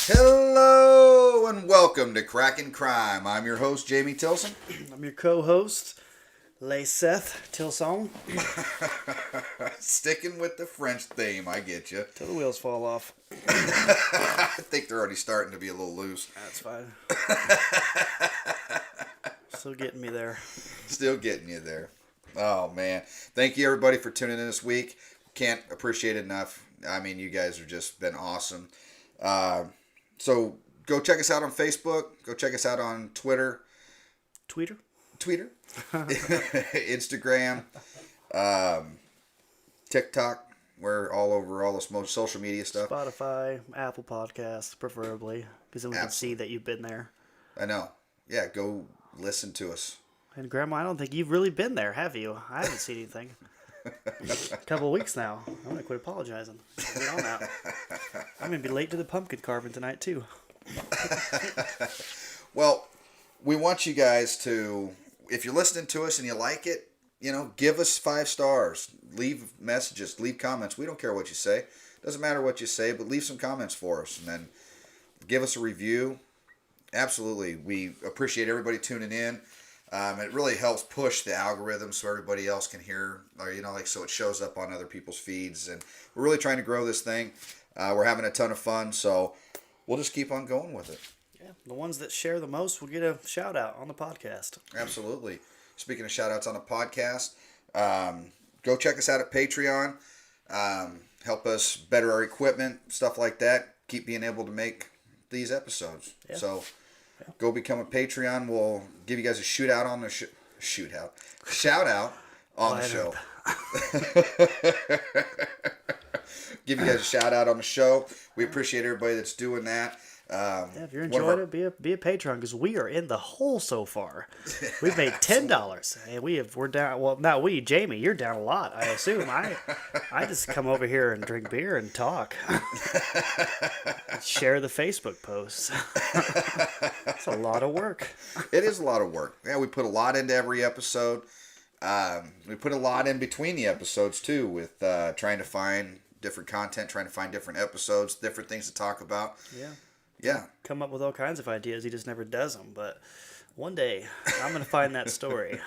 Hello and welcome to Crackin Crime. I'm your host, Jamie Tilson. I'm your co-host, Seth Tilson. Sticking with the French theme, I get you. Till the wheels fall off. I think they're already starting to be a little loose. That's fine. Still getting me there. Still getting you there. Oh, man. Thank you, everybody, for tuning in this week. Can't appreciate it enough. I mean, you guys have just been awesome. So go check us out on Facebook. Go check us out on Twitter. Tweeter? Instagram. TikTok. We're all over all this most social media stuff. Spotify, Apple Podcasts, preferably. Because then we can see that you've been there. I know. Yeah, go listen to us. And Grandma, I don't think you've really been there, have you? I haven't seen anything. A couple of weeks now. I'm going to quit apologizing. Get on that. I'm going to be late to the pumpkin carving tonight, too. Well, we want you guys to, if you're listening to us and you like it, give us 5 stars. Leave messages, leave comments. We don't care what you say. Doesn't matter what you say, but leave some comments for us. And then give us a review. Absolutely. We appreciate everybody tuning in. It really helps push the algorithm so everybody else can hear, or so it shows up on other people's feeds. And we're really trying to grow this thing. We're having a ton of fun, so we'll just keep on going with it. Yeah, the ones that share the most will get a shout out on the podcast. Absolutely. Speaking of shout outs on the podcast, go check us out at Patreon. Help us better our equipment, stuff like that. Keep being able to make these episodes. Yeah. So go become a Patreon. We'll give you guys a shout out on the show. Give you guys a shout out on the show. We appreciate everybody that's doing that. If you're enjoying it, be a patron, because we are in the hole so far. We've made $10, and we're down. Well, not we, Jamie. You're down a lot, I assume. I just come over here and drink beer and talk, share the Facebook posts. It's a lot of work. It is a lot of work. Yeah, we put a lot into every episode. We put a lot in between the episodes too, with trying to find different content, trying to find different episodes, different things to talk about. Yeah. Come up with all kinds of ideas. He just never does them. But one day, I'm going to find that story.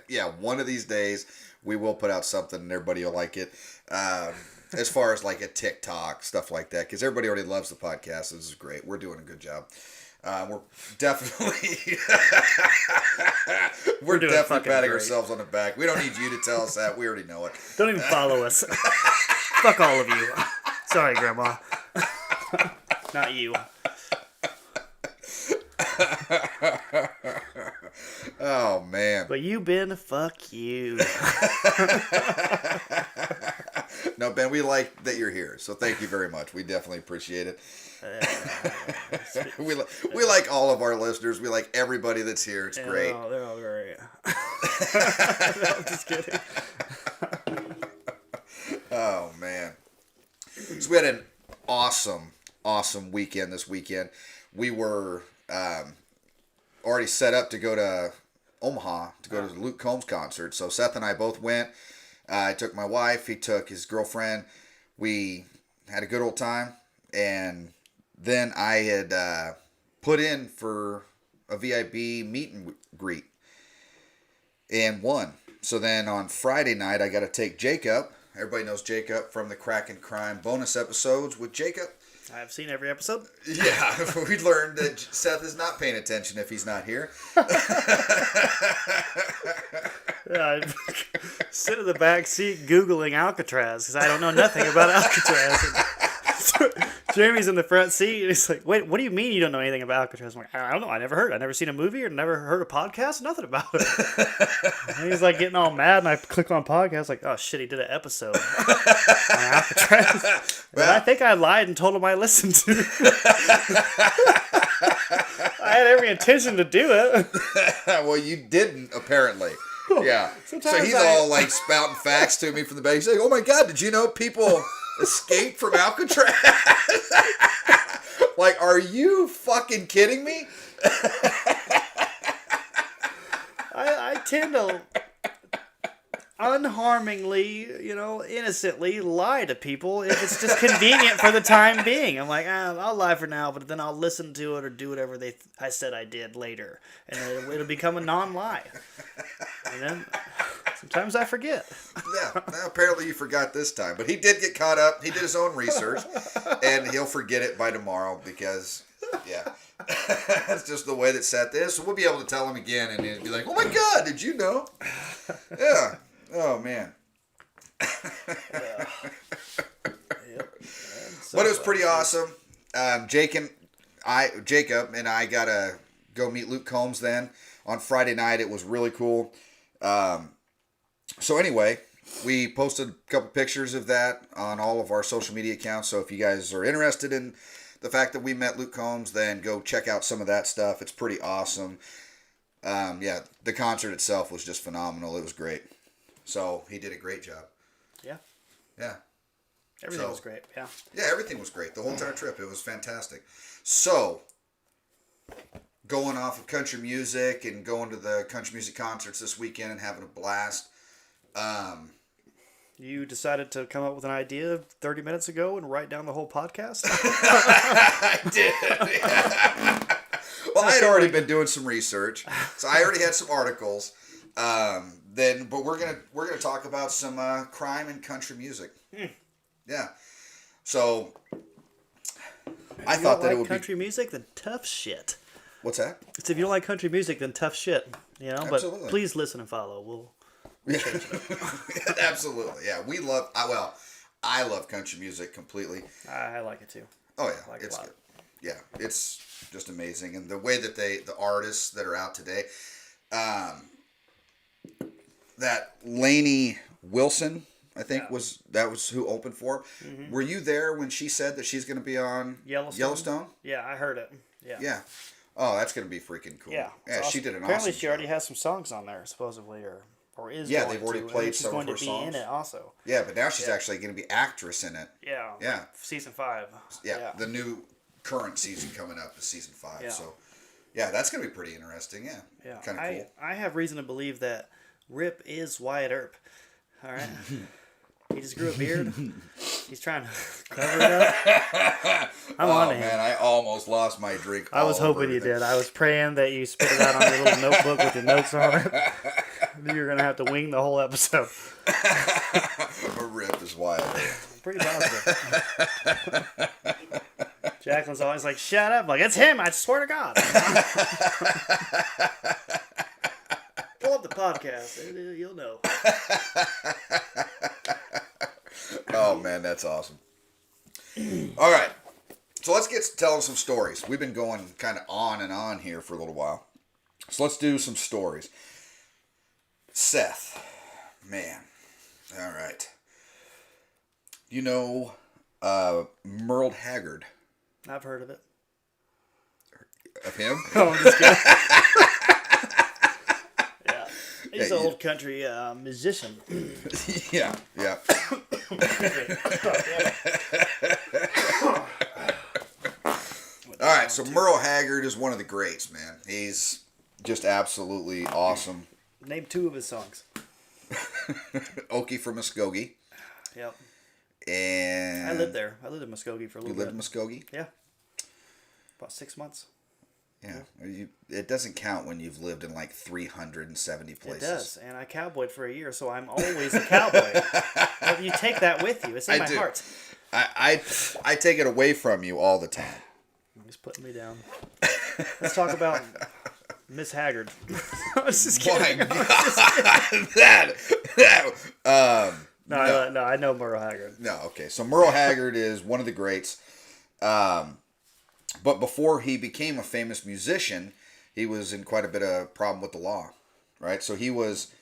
Yeah, one of these days, we will put out something and everybody will like it. As far as like a TikTok, stuff like that. Because everybody already loves the podcast. This is great. We're doing a good job. We're definitely... we're definitely patting ourselves on the back. We don't need you to tell us that. We already know it. Don't even follow us. Fuck all of you. Sorry, Grandma. Not you. Oh, man. But you, Ben, fuck you. No, Ben, we like that you're here, so thank you very much. We definitely appreciate it. We like all of our listeners. We like everybody that's here. It's great. They're all great. No, I'm just kidding. Oh, man. So we had an awesome weekend this weekend. We were already set up to go to Omaha to go to the Luke Combs concert. So Seth and I both went. I took my wife. He took his girlfriend. We had a good old time. And then I had put in for a VIP meet and greet and won. So then on Friday night, I got to take Jacob. Everybody knows Jacob from the Crackin Crime bonus episodes with Jacob. I've seen every episode. Yeah, we learned that Seth is not paying attention if he's not here. Yeah, I sit in the back seat Googling Alcatraz because I don't know nothing about Alcatraz. Jamie's in the front seat and he's like, wait, what do you mean you don't know anything about Alcatraz? I'm like, I don't know. I never heard. I never seen a movie or never heard a podcast. Nothing about it. And he's like getting all mad and I click on podcast like, oh shit, he did an episode on Alcatraz. Well, I think I lied and told him I listened to it. I had every intention to do it. Well, you didn't, apparently. Yeah. Sometimes so he's all like spouting facts to me from the back. He's like, oh my God, did you know people escaped from Alcatraz? Like, are you fucking kidding me? I tend to unharmingly, innocently lie to people if it's just convenient for the time being. I'm like, I'll lie for now, but then I'll listen to it or do whatever I said I did later, and it'll become a non-lie. And then sometimes I forget. Yeah, apparently you forgot this time, but he did get caught up. He did his own research, and he'll forget it by tomorrow because, yeah. That's just the way that Seth is. So we'll be able to tell him again, and he'll be like, "Oh my God, did you know?" Yeah. Oh man. Yeah. Yep. But it was pretty awesome. Jacob and I got to go meet Luke Combs then on Friday night. It was really cool. So anyway, we posted a couple pictures of that on all of our social media accounts. So if you guys are interested in the fact that we met Luke Combs, then go check out some of that stuff. It's pretty awesome. Yeah, the concert itself was just phenomenal. It was great. So he did a great job. Yeah. Yeah. Everything was great. Yeah. Yeah, everything was great. The whole entire trip. It was fantastic. So, going off of country music and going to the country music concerts this weekend and having a blast. You decided to come up with an idea 30 minutes ago and write down the whole podcast? I did. Yeah. Well, I had already been doing some research, so I already had some articles. But we're gonna talk about some crime and country music. Yeah. So I thought that it would country music, then tough shit. What's that? It's if you don't like country music, then tough shit. Absolutely. But please listen and follow. We'll change it up. Absolutely. Yeah, I love country music completely. I like it too. Oh yeah, it's good. Yeah, it's just amazing, and the way that the artists that are out today, that Lainey Wilson, I think was who opened for. Mm-hmm. Were you there when she said that she's going to be on Yellowstone? Yeah, I heard it. Yeah. Yeah. Oh, that's going to be freaking cool. Yeah. Yeah, she did an Apparently awesome she already job. has some songs on there, supposedly, or is. Yeah, going they've already to, played she's some going of her to be songs. in it also. Yeah, but now she's actually going to be actress in it. Yeah. Yeah. Season 5. Yeah. The new current season coming up is season 5. Yeah. So, yeah, that's going to be pretty interesting. Yeah. Yeah. Kind of cool. I have reason to believe that Rip is Wyatt Earp. All right. He just grew a beard. He's trying to cover it up. I'm on to him. Man, I almost lost my drink. I was hoping you did. I was praying that you spit it out on your little notebook with your notes on it. You're going to have to wing the whole episode. A Rip is wild. Pretty positive. Jacqueline's always like, shut up. I'm like, it's him. I swear to God. Pull up the podcast. You'll know. Oh, man, that's awesome. All right. So let's get to telling some stories. We've been going kind of on and on here for a little while. So let's do some stories. Seth. Man. All right. You know Merle Haggard? I've heard of it. Of him? Oh, I'm just kidding. Yeah. He's an old country musician. Yeah. All right, so Merle Haggard is one of the greats, man. He's just absolutely awesome. Name 2 of his songs. Okie from Muskogee. Yep. And I lived there. I lived in Muskogee for a little bit. You lived in Muskogee? Yeah. About 6 months. Yeah. It doesn't count when you've lived in like 370 places. It does. And I cowboyed for a year, so I'm always a cowboy. You take that with you. It's in my heart. I take it away from you all the time. He's putting me down. Let's talk about Miss Haggard. I was just kidding. My God. No, I know Merle Haggard. No, okay. So Merle Haggard is one of the greats. But before he became a famous musician, he was in quite a bit of problem with the law, right? So he was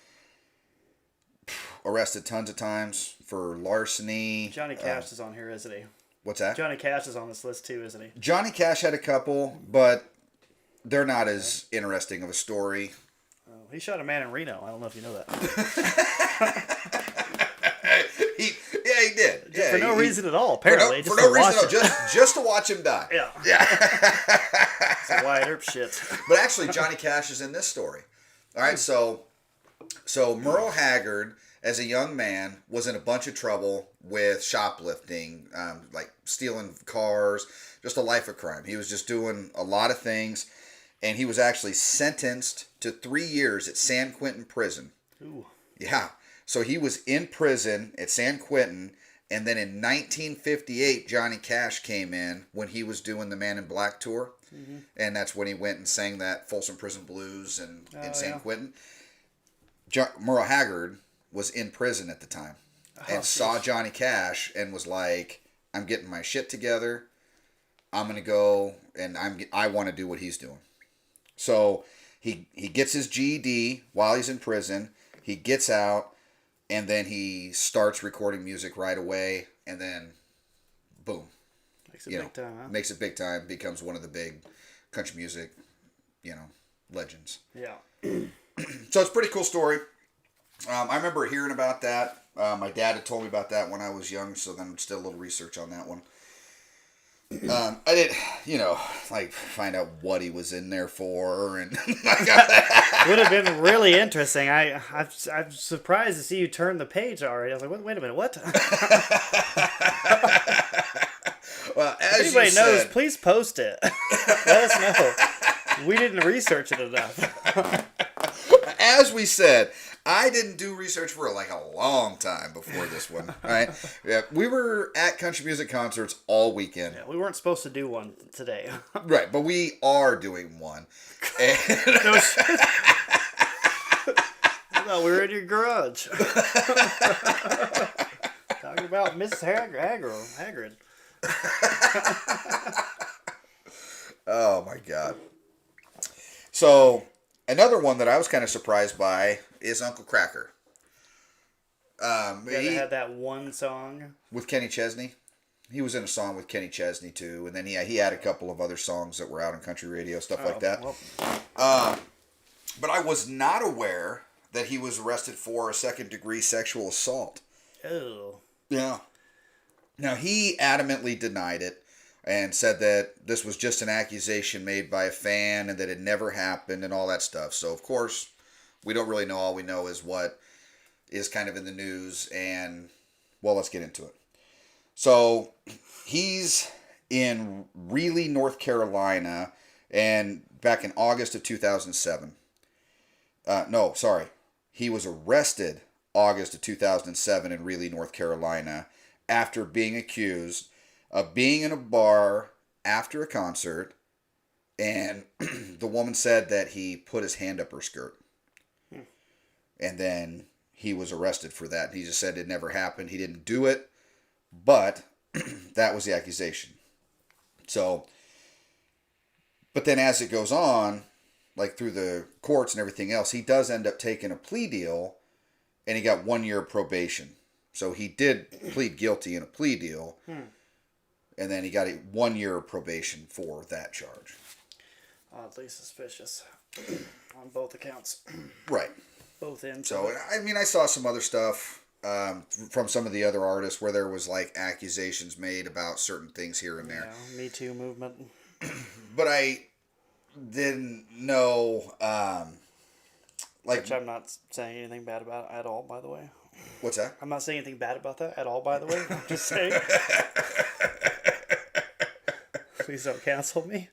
arrested tons of times for larceny. Johnny Cash is on here, isn't he? What's that? Johnny Cash is on this list too, isn't he? Johnny Cash had a couple, but they're not as interesting of a story. He shot a man in Reno. I don't know if you know that. He did. Yeah, for no reason at all, apparently. For no reason at all. Just to watch him die. Yeah. It's a Wyatt Earp shit. But actually, Johnny Cash is in this story. All right, so Merle Haggard as a young man, was in a bunch of trouble with shoplifting, like stealing cars, just a life of crime. He was just doing a lot of things, and he was actually sentenced to 3 years at San Quentin prison. Ooh. Yeah. So he was in prison at San Quentin, and then in 1958, Johnny Cash came in when he was doing the Man in Black tour, and that's when he went and sang that Folsom Prison Blues in San Quentin. Merle Haggard was in prison at the time and saw Johnny Cash and was like, I'm getting my shit together. I'm going to go and I want to do what he's doing. So he gets his GED while he's in prison. He gets out and then he starts recording music right away and then boom. Makes it big time, huh? Makes it big time, becomes one of the big country music, legends. Yeah. So it's a pretty cool story. I remember hearing about that. My dad had told me about that when I was young, so then I did a little research on that one. I did, find out what he was in there for, and would have been really interesting. I'm surprised to see you turn the page already. I was like, wait a minute, what? Well, as if anybody knows, please post it. Let us know. We didn't research it enough. As we said, I didn't do research for like a long time before this one. Right? Yeah, we were at country music concerts all weekend. Yeah, we weren't supposed to do one today. Right, but we are doing one. And no shit. I thought we were in your garage. Talking about Mrs. Haggard. Oh my God. So another one that I was kind of surprised by is Uncle Cracker. He had that one song with Kenny Chesney. He was in a song with Kenny Chesney too, and then he had a couple of other songs that were out on country radio, stuff like that. Well. But I was not aware that he was arrested for a second-degree sexual assault. Oh. Yeah. Now, he adamantly denied it and said that this was just an accusation made by a fan and that it never happened and all that stuff. So, of course, we don't really know. All we know is what is kind of in the news. And, well, let's get into it. So, he's in Greeley, North Carolina, and back in August of 2007. He was arrested August of 2007 in Greeley, North Carolina, after being accused of being in a bar after a concert, and the woman said that he put his hand up her skirt. And then he was arrested for that. He just said it never happened. He didn't do it, but that was the accusation. So, but then as it goes on, like through the courts and everything else, he does end up taking a plea deal, and he got 1 year probation. So he did plead guilty in a plea deal, and then he got a 1 year probation for that charge. Oddly suspicious on both accounts. Right. Both ends. So, I mean, I saw some other stuff from some of the other artists where there was like accusations made about certain things here and there. Yeah, Me Too movement. But I didn't know, which I'm not saying anything bad about at all, by the way. What's that? I'm not saying anything bad about that at all, by the way. I'm just saying. Please don't cancel me.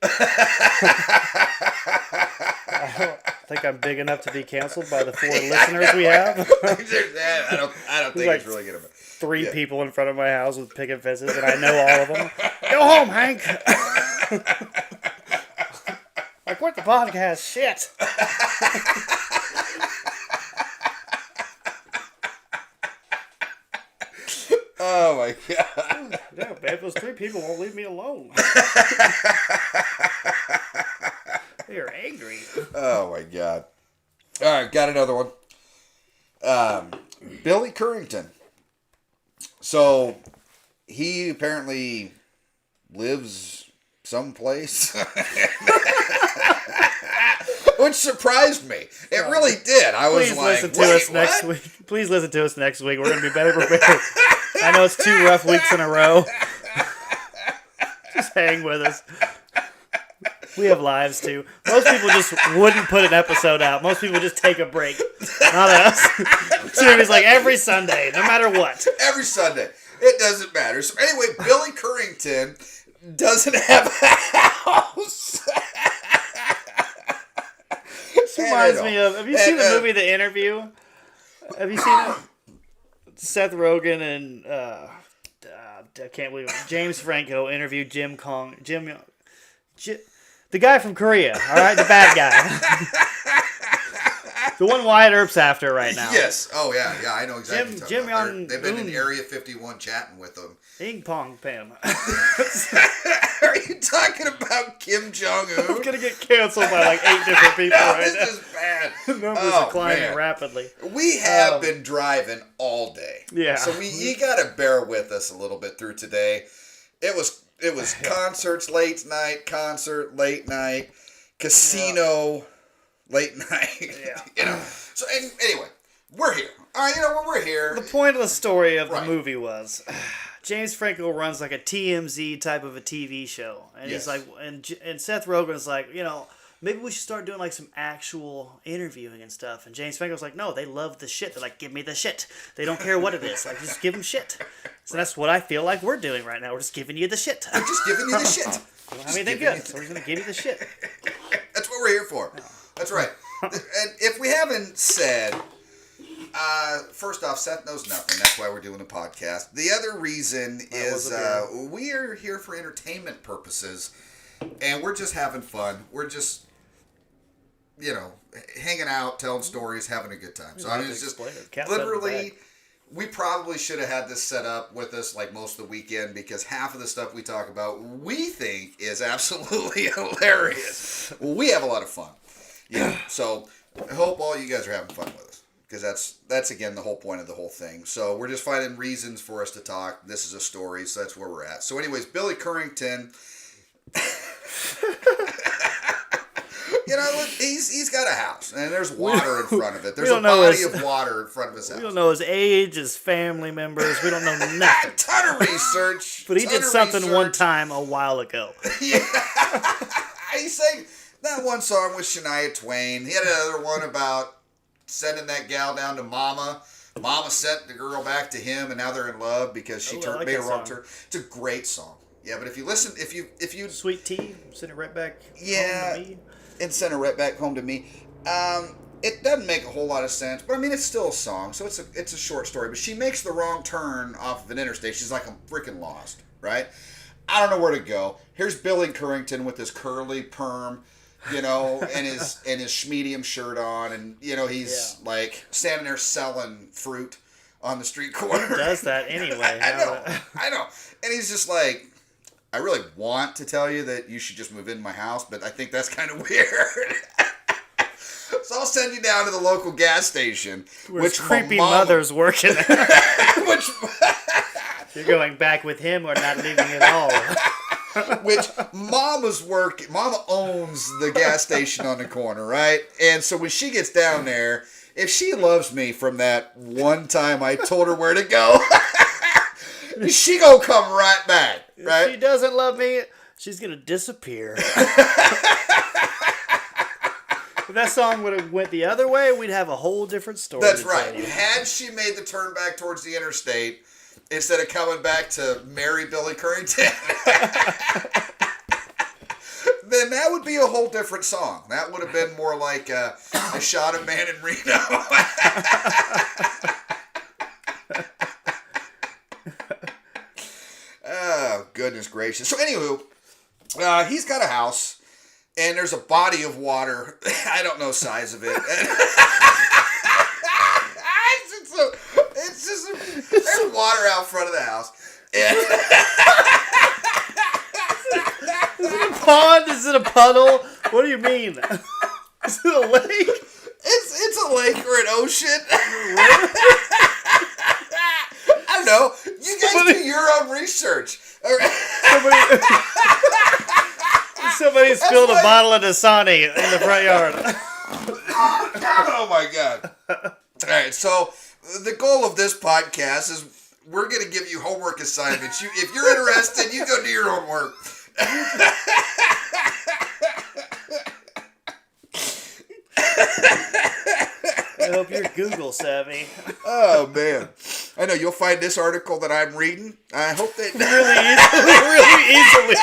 I don't think I'm big enough to be canceled by the 4 listeners we have. I don't think it's really good. Three people in front of my house with picket fences, and I know all of them. Go home, Hank. I quit the podcast. Shit. Oh my God. Yeah, man, those 3 people won't leave me alone. They're angry. Oh my God. All right, got another one. Billy Currington. So he apparently lives someplace. Which surprised me. It really did. I was like, listen to us next week. Please listen to us next week. We're going to be better prepared. I know it's 2 rough weeks in a row. Just hang with us. We have lives too. Most people just wouldn't put an episode out. Most people just take a break. Not us. Jimmy's like every Sunday, no matter what. Every Sunday. It doesn't matter. So anyway, Billy Currington doesn't have a house. This reminds me of, have you seen the movie The Interview? Have you seen it? Seth Rogen and I can't believe it. James Franco interviewed the guy from Korea, all right, the bad guy. The one Wyatt Earp's after right now. Yes. Oh, yeah. Yeah, I know exactly what you're talking about. Young They've been in Area 51 chatting with them. Ping pong Pam. Are you talking about Kim Jong-un? I'm going to get canceled by like 8 different people right this now. is bad. Numbers are climbing rapidly. We have been driving all day. Yeah. So you got to bear with us a little bit through today. It was concerts late night, casino late night. Yeah. So anyway, we're here. All right, we're here. The point of the story of the movie was James Franco runs like a TMZ type of a TV show, and he's like, and Seth Rogen's like, maybe we should start doing like some actual interviewing and stuff. And James Franco's like, no, they love the shit. They're like, give me the shit. They don't care what it is. Like, just give them shit. So that's what I feel like we're doing right now. We're just giving you the shit. We're just giving you the shit. We don't have anything good, so we're just gonna give you the shit. That's what we're here for. That's right. And if we haven't said, first off, Seth knows nothing. That's why we're doing a podcast. The other reason is we are here for entertainment purposes, and we're just having fun. We're just, hanging out, telling stories, having a good time. So I mean, it's just literally. We probably should have had this set up with us like most of the weekend, because half of the stuff we talk about we think is absolutely hilarious. We have a lot of fun. Yeah. So I hope all you guys are having fun with us, because that's again the whole point of the whole thing. So we're just finding reasons for us to talk. This is a story, so that's where we're at. So anyways, Billy Currington. He's got a house, and there's water in front of it. There's a body of water in front of his house. We don't know his age, his family members. We don't know nothing. Ton of research. But he did something one time a while ago. Yeah. He sang that one song with Shania Twain. He had another one about sending that gal down to Mama. Mama sent the girl back to him, and now they're in love because she made a wrong turn. It's a great song. Yeah, but if you listen, if you Sweet Tea, send it right back. Yeah. Home to me. And sent it right back home to me. It doesn't make a whole lot of sense, but I mean, it's still a song, so it's a short story. But she makes the wrong turn off of an interstate. She's like, I'm freaking lost, right? I don't know where to go. Here's Billy Currington with his curly perm, and his medium shirt on, and he's like standing there selling fruit on the street corner. Who does that anyway? I know. And he's just like, I really want to tell you that you should just move into my house, but I think that's kind of weird. So I'll send you down to the local gas station. Which creepy mother's working there. You're going back with him or not leaving at all. Which Mama owns the gas station on the corner, right? And so when she gets down there, if she loves me from that one time I told her where to go, she gonna come right back, right? If she doesn't love me, she's gonna disappear. If that song would have went the other way, we'd have a whole different story. That's right. Had she made the turn back towards the interstate instead of coming back to marry Billy Currington, then that would be a whole different song. That would have been more like a shot of Man in Reno. Oh, goodness gracious. So, anywho, he's got a house, and there's a body of water. I don't know the size of it. There's water out front of the house. And is it a pond? Is it a puddle? What do you mean? Is it a lake? It's a lake or an ocean. I don't know. You guys do your own research. Somebody spilled a bottle of Dasani in the front yard. Oh my God. All right, so the goal of this podcast is we're going to give you homework assignments. If you're interested, you go do your homework. I hope you're Google savvy. Oh, man. I know you'll find this article that I'm reading. I hope that... Really easily.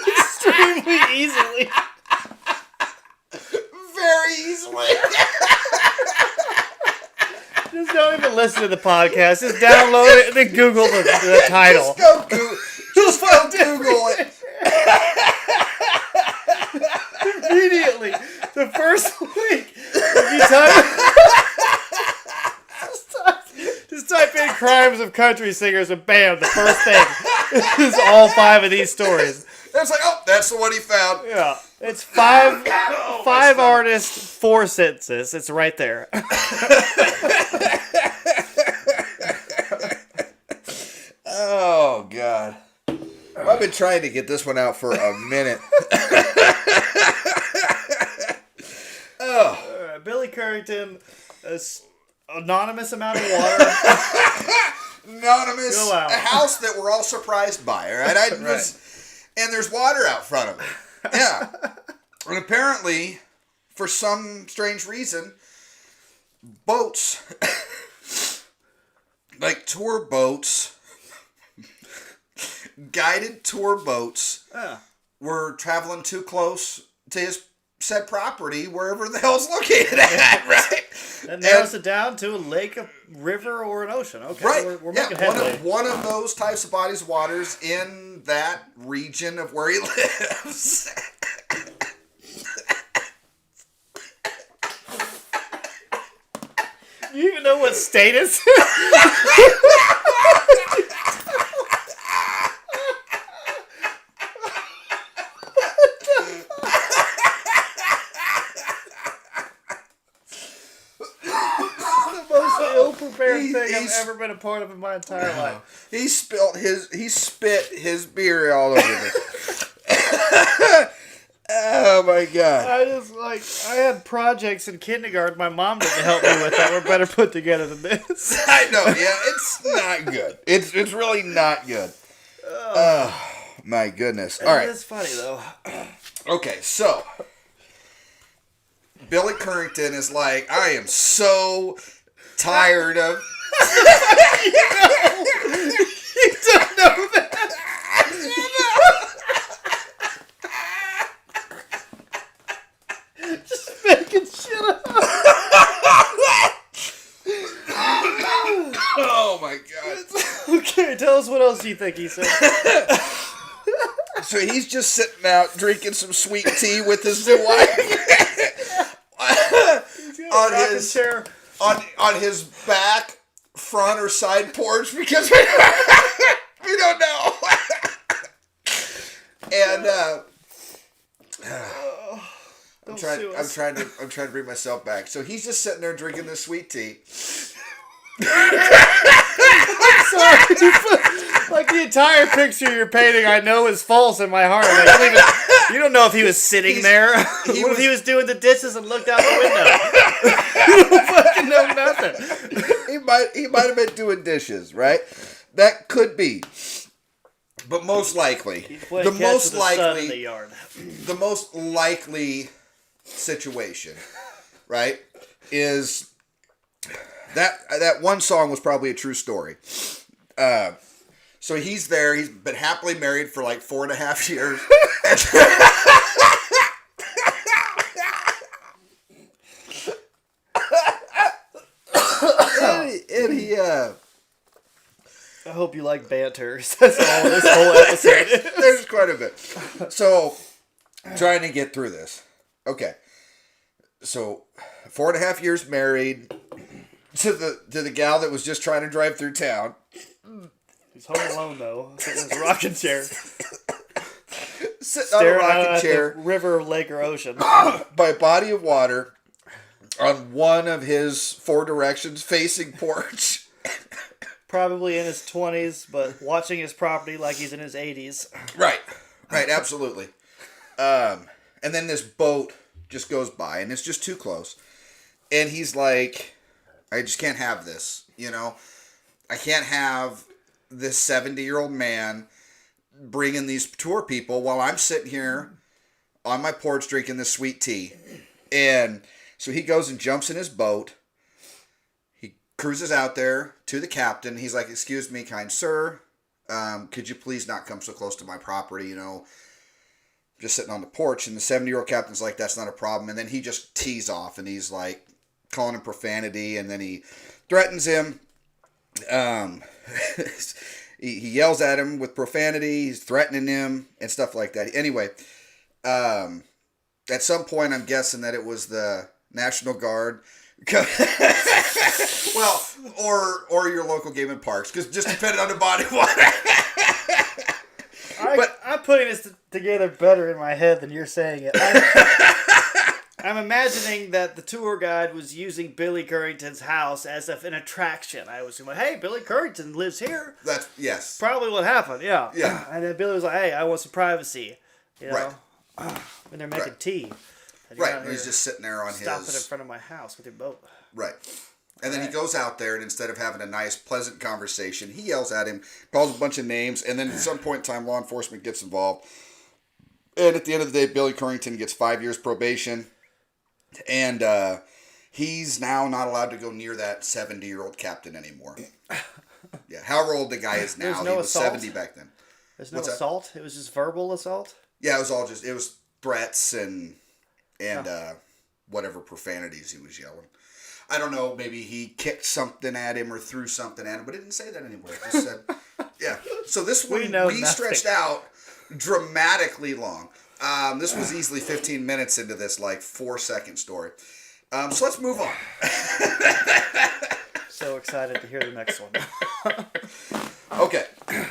Extremely easily. Very easily. Just don't even listen to the podcast. Just download it and then Google the title. Just go Google it. Immediately. The first link. If you type... Just type in crimes of country singers and bam, the first thing is all 5 of these stories. It's like, oh, that's the one he found. Yeah. It's 5 artists, 4 sentences. It's right there. Oh, God. I've been trying to get this one out for a minute. Billy Currington, anonymous amount of water. Anonymous, a house that we're all surprised by, right? And there's water out front of it. Yeah. And apparently, for some strange reason, boats, like tour boats, guided tour boats, were traveling too close to his said property, wherever the hell's located at, right? That narrows it down to a lake, a river, or an ocean. Okay, right. We're making headway. One of those types of bodies of waters in that region of where he lives. Do you even know what state it's thing I've ever been a part of in my entire life. He spit his beer all over me. Oh my God. I had projects in kindergarten my mom didn't help me with that were better put together than this. I know, yeah, it's not good. It's really not good. Oh my goodness. All right. It's funny though. Okay, so Billy Currington is like, I am so tired of... You don't know that. Just making shit up. Oh my God. Okay, tell us what else you think he said. So he's just sitting out drinking some sweet tea with his new wife. On his back, front, or side porch because we don't know. And I'm trying to bring myself back. So he's just sitting there drinking this sweet tea. I'm sorry, like the entire picture you're painting, I know is false in my heart. Like, you don't know if he was sitting there. If he was doing the dishes and looked out the window? You don't fucking know nothing. He might have been doing dishes, right? That could be. But most likely, the most likely situation, right, is that one song was probably a true story. So he's there. He's been happily married for like 4.5 years. and he I hope you like banter. That's all this whole episode is. There's quite a bit. So, trying to get through this. Okay. So, 4.5 years married to the gal that was just trying to drive through town. He's home alone though, sitting in his rocking chair. Sitting on a rocking chair. The river, lake, or ocean. By a body of water on one of his 4 directions facing porch. Probably in his 20s, but watching his property like he's in his 80s. Right, absolutely. And then this boat just goes by, and it's just too close. And he's like, I just can't have this, you know? I can't have this 70-year-old man bringing these tour people while I'm sitting here on my porch drinking this sweet tea. And So he goes and jumps in his boat. He cruises out there to the captain. He's like, "Excuse me, kind sir. Could you please not come so close to my property, just sitting on the porch." And the 70-year-old captain's like, "That's not a problem." And then he just tees off, and he's like calling him profanity, and then he threatens him. He yells at him with profanity. He's threatening him and stuff like that. Anyway, at some point, I'm guessing that it was the National Guard. Well, or your local game and parks, because just depending on the body of water. I'm putting this together better in my head than you're saying it. I'm imagining that the tour guide was using Billy Currington's house as if an attraction. I was like, "Hey, Billy Currington lives here." Yes. Probably what happened, yeah. Yeah. And then Billy was like, "Hey, I want some privacy." Right. When they're making tea. Right. And he's just sitting there on stopping in front of my house with your boat. Right. And then he goes out there, and instead of having a nice, pleasant conversation, he yells at him, calls a bunch of names, and then at some point in time, law enforcement gets involved. And at the end of the day, Billy Currington gets 5 years probation, and he's now not allowed to go near that 70-year-old captain anymore. Yeah, however old the guy is now, he was assault? 70 back then. There's no assault? It was just verbal assault? Yeah, it was threats and whatever profanities he was yelling. I don't know, maybe he kicked something at him or threw something at him, but it didn't say that anywhere. It just said, yeah. So this one, we stretched out dramatically long. This was easily 15 minutes into this, 4-second story. So let's move on. So excited to hear the next one. Okay.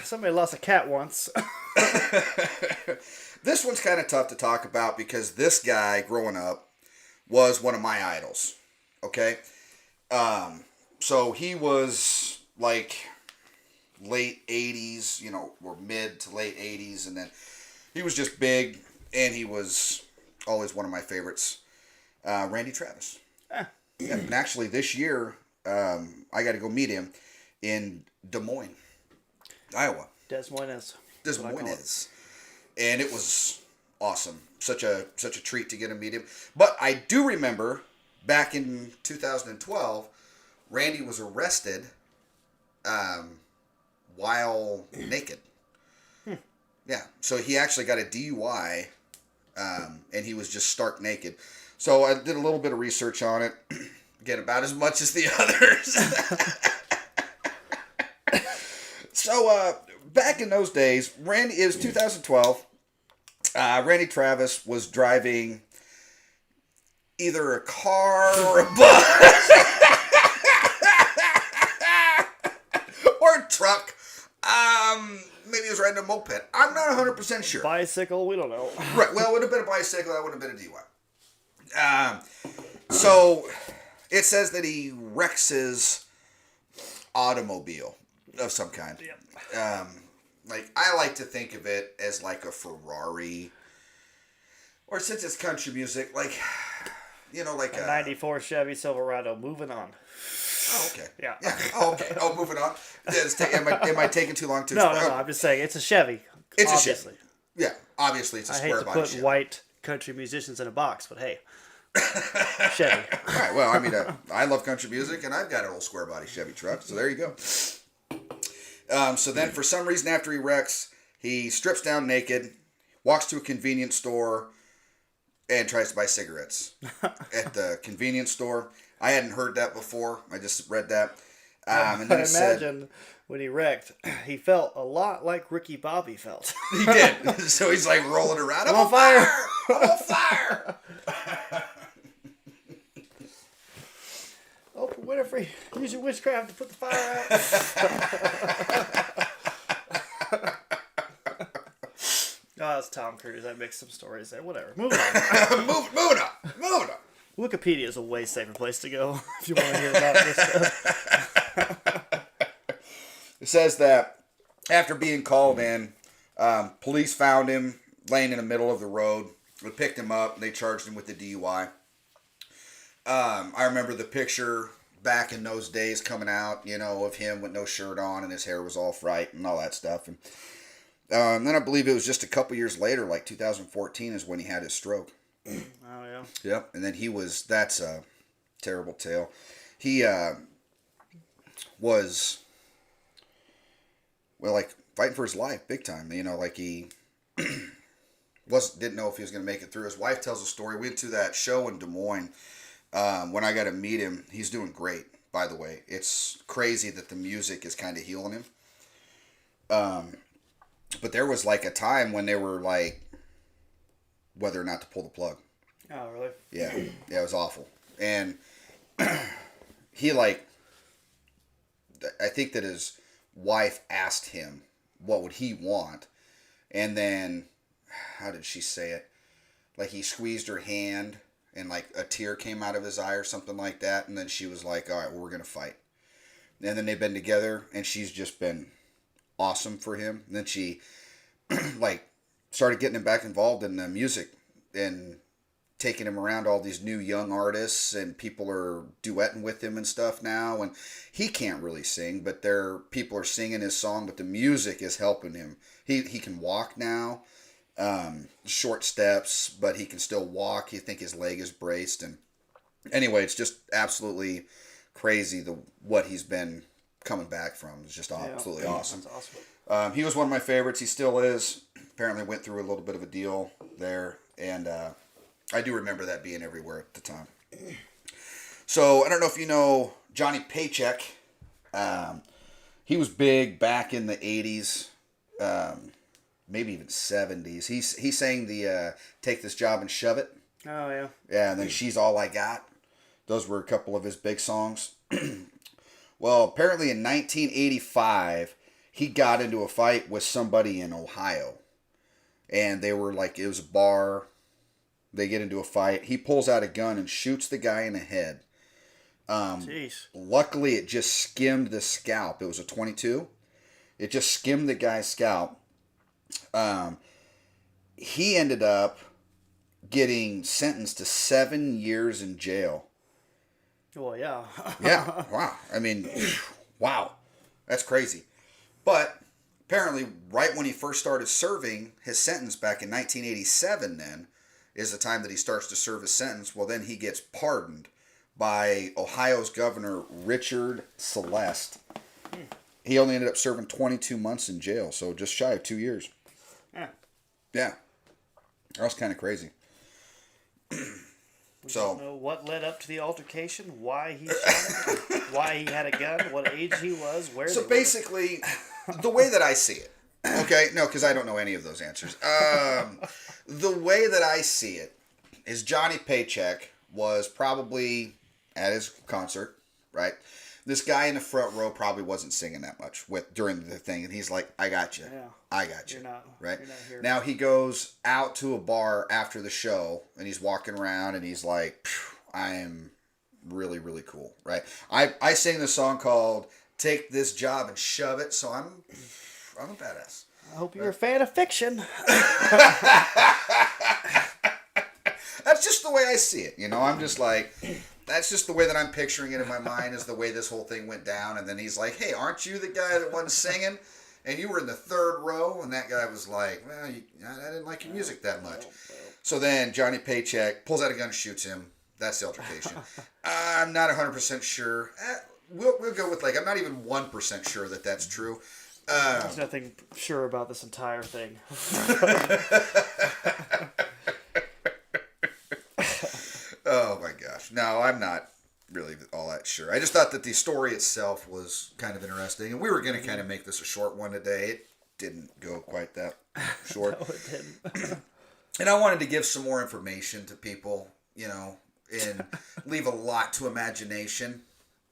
Somebody lost a cat once. This one's kind of tough to talk about because this guy, growing up, was one of my idols. Okay? So he was late 80s, or mid to late 80s, and then he was just big, and he was always one of my favorites. Randy Travis. Yeah, and actually this year, I got to go meet him in Des Moines, Iowa. Des Moines. And it was awesome. Such a treat to get to meet him. But I do remember back in 2012, Randy was arrested while naked. Yeah, so he actually got a DUI, and he was just stark naked. So I did a little bit of research on it. Again, about as much as the others. So back in those days, it was 2012. Randy Travis was driving either a car or a bus or a truck. Maybe he was riding a moped. I'm not 100% sure. Bicycle, we don't know. Right. Well, it would have been a bicycle. That would have been a DUI. So it says that he wrecks his automobile of some kind. Yep. I like to think of it as like a Ferrari, or since it's country music, like a 94 Chevy Silverado. Moving on. Oh, okay. Yeah. Oh, okay. Oh, moving on. Am I taking too long to explain? No. I'm just saying it's a Chevy. It's obviously. A Chevy. Yeah, obviously it's a square body. I hate to put white country musicians in a box, but hey, Chevy. All right. Well, I mean, I love country music, and I've got an old square body Chevy truck, so there you go. So then, for some reason, after he wrecks, he strips down naked, walks to a convenience store, and tries to buy cigarettes at the convenience store. I hadn't heard that before. I just read that. And then I imagine when he wrecked, he felt a lot like Ricky Bobby felt. He did. So he's like rolling around. I'm on fire! I'm on fire! Oprah Winfrey, use your witchcraft to put the fire out. Oh, that's Tom Cruise. I mixed some stories there. Whatever. Moving on. Moving on. Wikipedia is a way safer place to go if you want to hear about this stuff. It says that after being called in, police found him laying in the middle of the road. They picked him up and they charged him with the DUI. I remember the picture back in those days coming out, of him with no shirt on and his hair was all fright and all that stuff. And then I believe it was just a couple years later, like 2014, is when he had his stroke. Oh, yeah. Yep. And then that's a terrible tale. He was, well, like, fighting for his life big time. You know, like he didn't know if he was going to make it through. His wife tells a story. We went to that show in Des Moines. When I got to meet him, he's doing great, by the way. It's crazy that the music is kind of healing him. But there was like a time when they were like, whether or not to pull the plug. Oh, really? Yeah. Yeah, it was awful. And he like, I think that his wife asked him what would he want. And then, how did she say it? Like he squeezed her hand and like a tear came out of his eye or something like that. And then she was like, all right, well, we're going to fight. And then they've been together and she's just been awesome for him. And then she like started getting him back involved in the music and taking him around all these new young artists, and people are duetting with him and stuff now. And he can't really sing, but people are singing his song, but the music is helping him. He can walk now, short steps, but he can still walk. You think his leg is braced. And anyway, it's just absolutely crazy what he's been coming back from. It's just absolutely awesome. That's awesome. He was one of my favorites. He still is. Apparently went through a little bit of a deal there, and I do remember that being everywhere at the time. So I don't know if you know Johnny Paycheck. He was big back in the 80s, maybe even 70s. He sang the Take This Job and Shove It. Oh, yeah. Yeah, and then She's All I Got. Those were a couple of his big songs. Well, apparently in 1985, he got into a fight with somebody in Ohio. And they were like, it was a bar. They get into a fight. He pulls out a gun and shoots the guy in the head. Jeez. Luckily, it just skimmed the scalp. It was a .22. It just skimmed the guy's scalp. He ended up getting sentenced to 7 years in jail. Well, yeah. Yeah. Wow. I mean, wow. That's crazy. But apparently, right when he first started serving his sentence back in 1987 then, is the time that he starts to serve his sentence. Well, then he gets pardoned by Ohio's Governor Richard Celeste. He only ended up serving 22 months in jail, so just shy of 2 years. Yeah. That was kind of crazy. We don't know what led up to the altercation, why he shot him, why he had a gun, what age he was, where. So basically, the way that I see it, okay, no, because I don't know any of those answers. The way that I see it is Johnny Paycheck was probably at his concert, right? This guy in the front row probably wasn't singing that much during the thing, and he's like, "I got you, Yeah. I got you." You're not right? You're not here. Now he goes out to a bar after the show, and he's walking around, and he's like, "I am really, really cool," right? I sing this song called "Take This Job and Shove It," so I'm a badass. I hope you're a fan of fiction. That's just the way I see it. You know, I'm just like, that's just the way that I'm picturing it in my mind is the way this whole thing went down. And then he's like, "Hey, aren't you the guy that wasn't singing? And you were in the third row?" And that guy was like, "Well, I didn't like your music that much." So then Johnny Paycheck pulls out a gun and shoots him. That's the altercation. I'm not 100% sure. We'll go with like, I'm not even 1% sure that that's true. There's nothing sure about this entire thing. Oh my gosh. No, I'm not really all that sure. I just thought that the story itself was kind of interesting. And we were going to kind of make this a short one today. It didn't go quite that short. No, it didn't. And I wanted to give some more information to people, you know, and leave a lot to imagination.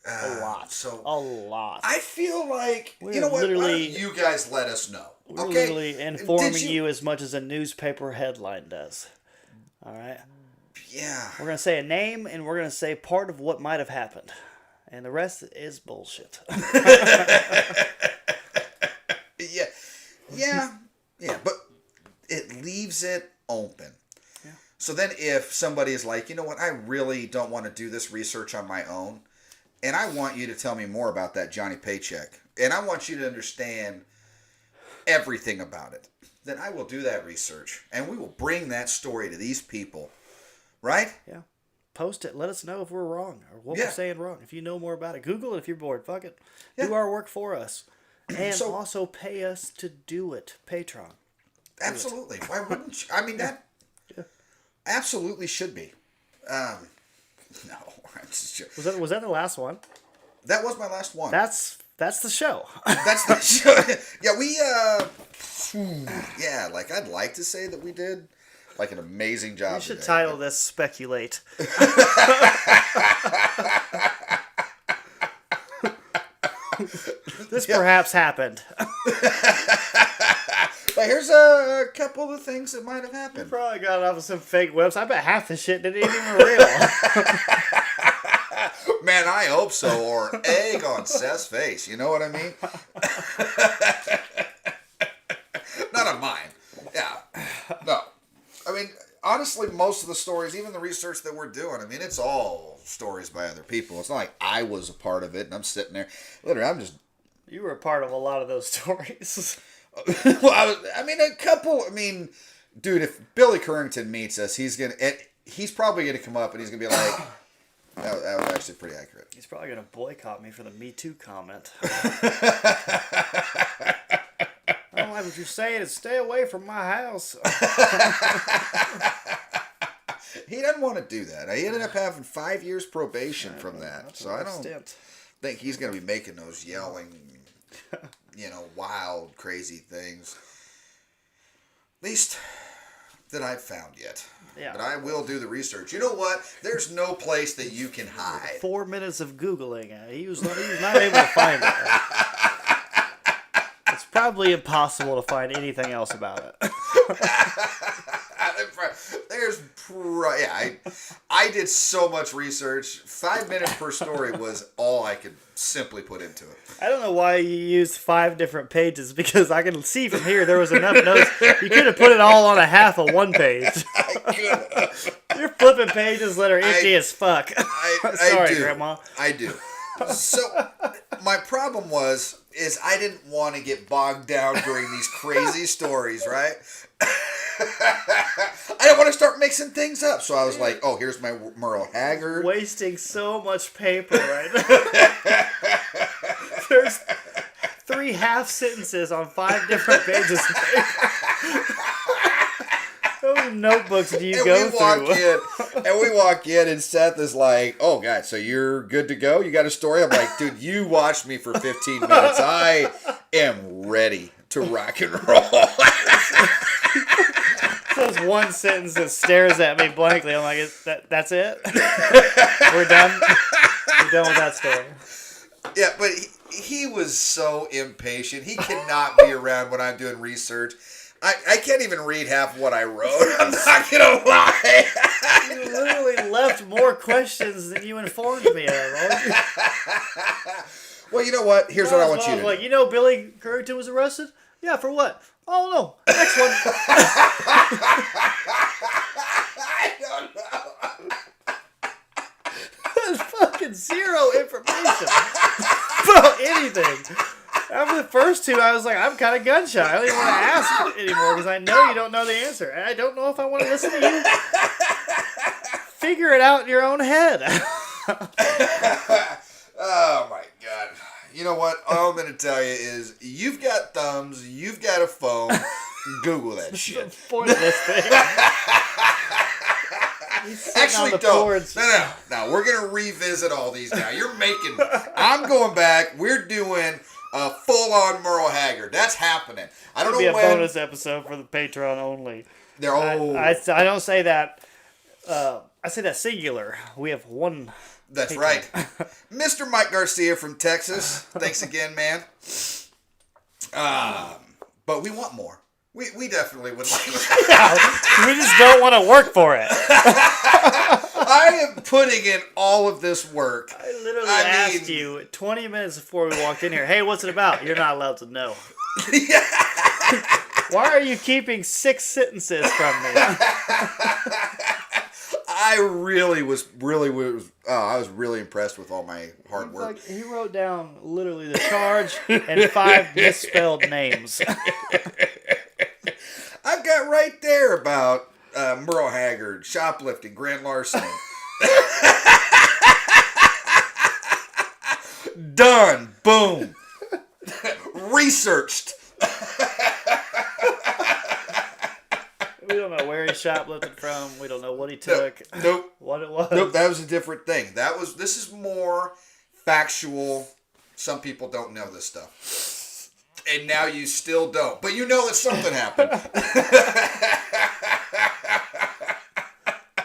A lot. So a lot. I feel like, We're you know what, why don't literally- you guys let us know. We're Okay? literally informing Did you as much as a newspaper headline does. All right? Yeah. We're going to say a name, and we're going to say part of what might have happened. And the rest is bullshit. Yeah. Yeah. Yeah. But it leaves it open. Yeah. So then if somebody is like, you know what, I really don't want to do this research on my own, and I want you to tell me more about that Johnny Paycheck, and I want you to understand everything about it, then I will do that research, and we will bring that story to these people right? Yeah. Post it. Let us know if we're wrong or what Yeah. we're saying wrong. If you know more about it, Google it if you're bored. Fuck it. Yeah. Do our work for us. And So- also pay us to do it. Patreon. Absolutely. Why wouldn't you? I mean, that absolutely should be. No. Was that the last one? That was my last one. That's the show. That's the show. Yeah, yeah, like I'd like to say that we did like an amazing job. We should today, title this "Speculate." This perhaps happened. But here's a couple of things that might have happened. Probably got it off of some fake website. I bet half the shit didn't even real. Man, I hope so. Or egg on Seth's face. You know what I mean? None of mine. Yeah. No. I mean, honestly, most of the stories, even the research that we're doing, I mean, it's all stories by other people. It's not like I was a part of it and I'm sitting there. Literally, I'm just... You were a part of a lot of those stories. Well, dude, if Billy Currington meets us, he's probably going to come up and he's going to be like, that was actually pretty accurate. He's probably going to boycott me for the Me Too comment. I don't like what you're saying. Stay away from my house. He doesn't want to do that. He ended up having 5 years probation from that. So I don't think he's going to be making those yelling, wild, crazy things. At least that I've found yet. Yeah. But I will do the research. You know what? There's no place that you can hide. 4 minutes of Googling. He was not able to find it. It's probably impossible to find anything else about it. I did so much research. 5 minutes per story was all I could simply put into it. I don't know why you used 5 different pages, because I can see from here there was enough notes. You could have put it all on a half of one page. I could have. You're flipping pages that are empty as fuck. Sorry, I do. Grandma. I do. So my problem is I didn't want to get bogged down during these crazy stories, right? I didn't want to start mixing things up, so I was like, "Oh, here's my Merle Haggard." Wasting so much paper right now. There's 3 half sentences on 5 different pages of paper. How many notebooks do you go through? And we walk in, and Seth is like, "Oh, God, so you're good to go? You got a story?" I'm like, "Dude, you watched me for 15 minutes. I am ready to rock and roll." There's one sentence that stares at me blankly. I'm like, that's it? We're done? We're done with that story. Yeah, but he was so impatient. He cannot be around when I'm doing research. I can't even read half of what I wrote. I'm not going to lie. You literally left more questions than you informed me of. Well, you know what? Here's what I want you to like, do. Billy Currington was arrested? Yeah, for what? Oh, no. Next one. I don't know. There's fucking zero information about anything. After the first 2, I was like, I'm kind of gun shy. I don't even want to ask anymore because I know you don't know the answer. And I don't know if I want to listen to you. Figure it out in your own head. Oh, my God. You know what? All I'm going to tell you is you've got thumbs, you've got a phone, Google that shit. Pointless thing. Actually, don't. No, we're going to revisit all these now. I'm going back. We're doing a full-on Merle Haggard. That's happening. I don't know when. It'll be a bonus episode for the Patreon only. I don't say that. I say that singular. We have one. That's right. Mr. Mike Garcia from Texas. Thanks again, man. But we want more. We definitely would like that. Yeah, we just don't want to work for it. I am putting in all of this work. I literally asked you 20 minutes before we walked in here, hey, what's it about? You're not allowed to know. Yeah. Why are you keeping 6 sentences from me? I was really impressed with all my hard work. Like, he wrote down literally the charge and 5 misspelled names. I've got right there about Merle Haggard, shoplifting, grand larceny. Done. Boom. Researched. We don't know where he shoplifted from. We don't know what he took. Nope. What it was. Nope, that was a different thing. This is more factual. Some people don't know this stuff. And now you still don't. But you know that something happened.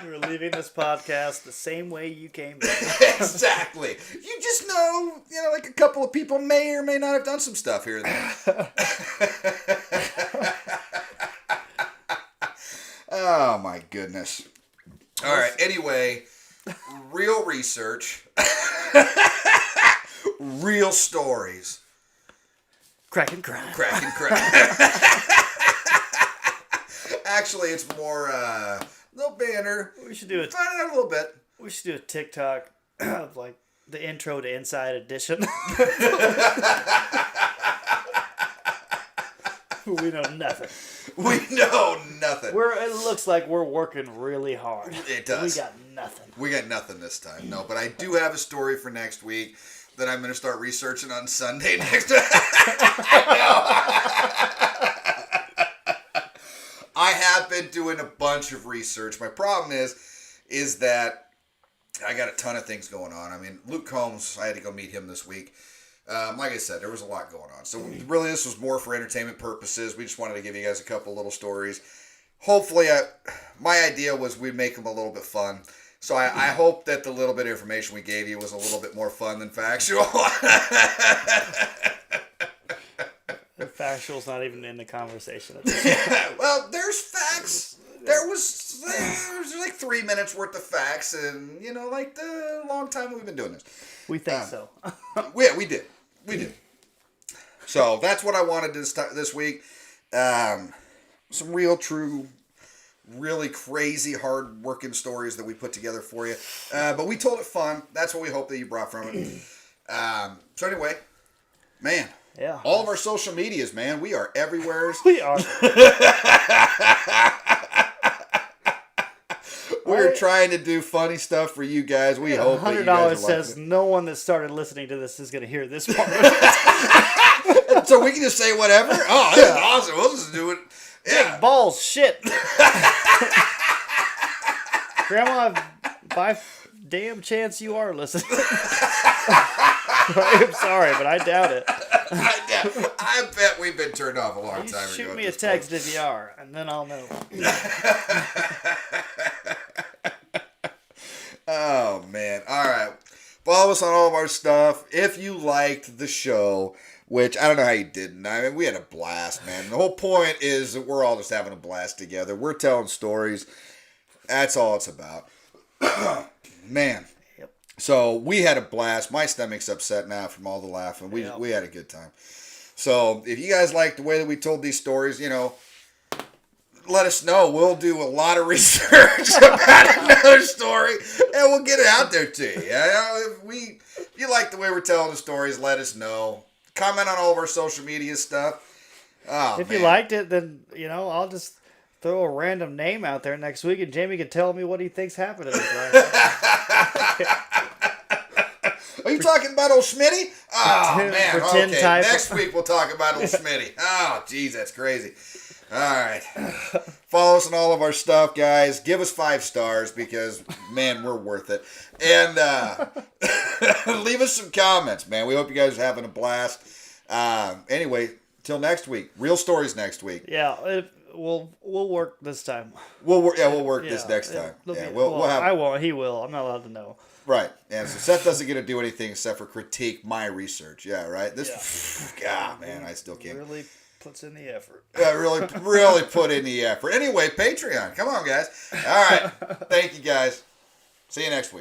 We're leaving this podcast the same way you came in. Exactly. You just know, like a couple of people may or may not have done some stuff here and there. Oh, my goodness. All right. Anyway, real research. Real stories. Crackin' crime. Crackin' crime. Actually, it's more little banter. We should do it. Find it out a little bit. We should do a TikTok of like the intro to Inside Edition. We know nothing. We know nothing. It looks like we're working really hard. It does. We got nothing. We got nothing this time. No, but I do have a story for next week that I'm going to start researching on Sunday next week. I have been doing a bunch of research. My problem is that I got a ton of things going on. I mean, Luke Combs, I had to go meet him this week. Like I said, there was a lot going on. So really this was more for entertainment purposes. We just wanted to give you guys a couple little stories. Hopefully, my idea was we'd make them a little bit fun. So I hope that the little bit of information we gave you was a little bit more fun than factual. The factual's not even in the conversation. Yeah, well, there's facts. There's like 3 minutes worth of facts, and like the long time we've been doing this. We think so. Yeah, we did. So that's what I wanted this week. Some real, true, really crazy, hard-working stories that we put together for you. But we told it fun. That's what we hope that you brought from it. So anyway, man. Yeah. All of our social medias, man. We are everywhere. We are. We're trying to do funny stuff for you guys. We hope that you guys $100 says no one that started listening to this is going to hear this part. So we can just say whatever? Oh, this is awesome. We'll just do it. Yeah. Big balls, shit. Grandma, by damn chance you are listening. I'm sorry, but I doubt it. I bet we've been turned off a long time ago. Shoot me a text if you are, and then I'll know. Oh, man. All right. Follow us on all of our stuff. If you liked the show, which I don't know how you didn't. I mean, we had a blast, man. The whole point is that we're all just having a blast together. We're telling stories. That's all it's about. Man. Yep. So we had a blast. My stomach's upset now from all the laughing. We had a good time. So if you guys like the way that we told these stories, let us know. We'll do a lot of research about another story, and we'll get it out there to you. If you like the way we're telling the stories, let us know. Comment on all of our social media stuff. Oh, if you liked it, then I'll just throw a random name out there next week, and Jamie can tell me what he thinks happened in his life. Are you talking about old Smitty? Oh, man. Pretend Okay, type. next week we'll talk about old Smitty. Oh, geez, that's crazy. All right. Follow us on all of our stuff, guys. Give us 5 stars because, man, we're worth it. And leave us some comments, man. We hope you guys are having a blast. Anyway, till next week. Real stories next week. Yeah, we'll work this time. We'll work this next time. Yeah, we'll have. I won't. He will. I'm not allowed to know. Right. And so Seth doesn't get to do anything except for critique my research. Yeah, right? God, man, I still can't. Really puts in the effort. Yeah, really put in the effort. Anyway, Patreon. Come on, guys. All right. Thank you, guys. See you next week.